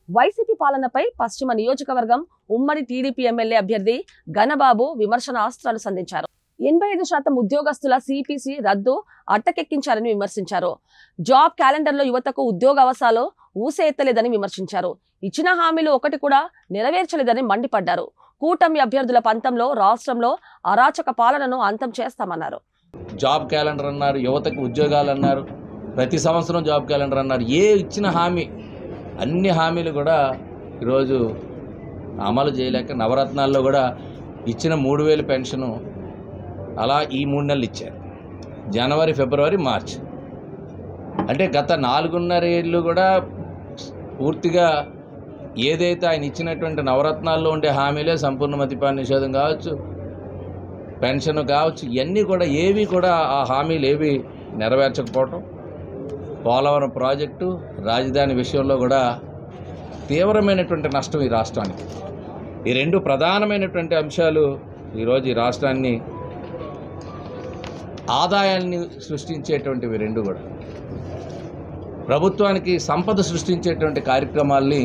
YCP పాలనపై పశ్చిమ నియోజకవర్గం ఉమ్మడి టీడీపీ ఎమ్మెల్యే అభ్యర్థి ఘనబాబు విమర్శనాస్త్రాలు సంధించారు. 85% ఉద్యోగస్తుల సిపిసి రద్దు అట్టకెక్కించారని విమర్శించారు. జాబ్ క్యాలెండర్లో యువతకు ఉద్యోగ అవకాశాలు ఊసే ఎత్తలేదని విమర్శించారు. ఇచ్చిన హామీలు ఒకటి కూడా నెరవేర్చలేదని మండిపడ్డారు. కూటమి అభ్యర్థుల పంతంలో రాష్ట్రంలో అరాచక పాలనను అంతం చేస్తామన్నారు. జాబ్ క్యాలెండర్ అన్నారు, యువతకు ఉద్యోగాలు అన్నారు, ప్రతి సంవత్సరం జాబ్ క్యాలెండర్ అన్నారు. ఏ ఇచ్చిన హామీ అన్ని హామీలు కూడా ఈరోజు అమలు చేయలేక నవరత్నాల్లో కూడా ఇచ్చిన 3000 పెన్షను అలా ఈ 3 నెలలు ఇచ్చారు. జనవరి, ఫిబ్రవరి, మార్చ్ అంటే గత 4.5 ఏళ్ళు కూడా పూర్తిగా ఏదైతే ఆయన ఇచ్చినటువంటి నవరత్నాల్లో ఉండే హామీలే సంపూర్ణ మద్యపాన నిషేధం కావచ్చు, పెన్షన్ కావచ్చు, ఇవన్నీ కూడా ఏవి కూడా ఆ హామీలు ఏవి నెరవేర్చకపోవటం, పోలవరం ప్రాజెక్టు, రాజధాని విషయంలో కూడా తీవ్రమైనటువంటి నష్టం ఈ రాష్ట్రానికి. ఈ 2 ప్రధానమైనటువంటి అంశాలు ఈరోజు ఈ రాష్ట్రాన్ని ఆదాయాన్ని సృష్టించేటువంటివి 2 కూడా ప్రభుత్వానికి సంపద సృష్టించేటువంటి కార్యక్రమాల్ని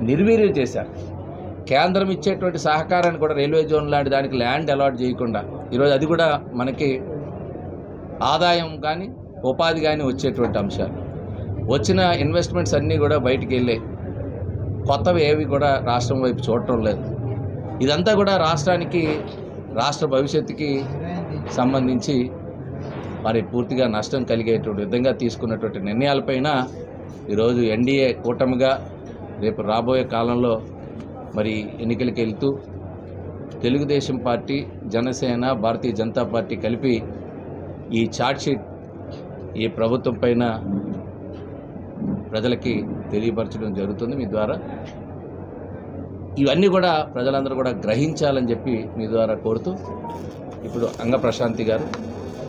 నిర్వీర్యం చేశారు. కేంద్రం ఇచ్చేటువంటి సహకారాన్ని కూడా రైల్వే జోన్ లాంటి దానికి ల్యాండ్ అలాట్ చేయకుండా ఈరోజు అది కూడా మనకి ఆదాయం కానీ ఉపాధి కానీ వచ్చేటువంటి అంశాలు. వచ్చిన ఇన్వెస్ట్మెంట్స్ అన్నీ కూడా బయటికి వెళ్ళాయి. కొత్తవి ఏవి కూడా రాష్ట్రం వైపు చూడటం లేదు. ఇదంతా కూడా రాష్ట్రానికి, రాష్ట్ర భవిష్యత్తుకి సంబంధించి మరి పూర్తిగా నష్టం కలిగేటువంటి విధంగా తీసుకున్నటువంటి నిర్ణయాలపైన ఈరోజు ఎన్డీఏ కూటమిగా రేపు రాబోయే కాలంలో మరి ఎన్నికలకు వెళ్తూ తెలుగుదేశం పార్టీ, జనసేన, భారతీయ జనతా పార్టీ కలిపి ఈ ఛార్జ్షీట్ ఈ ప్రభుత్వం పైన ప్రజలకి తెలియపరచడం జరుగుతుంది. మీ ద్వారా ఇవన్నీ కూడా ప్రజలందరూ కూడా గ్రహించాలని చెప్పి మీ ద్వారా కోరుతూ ఇప్పుడు అంగ ప్రశాంతి గారు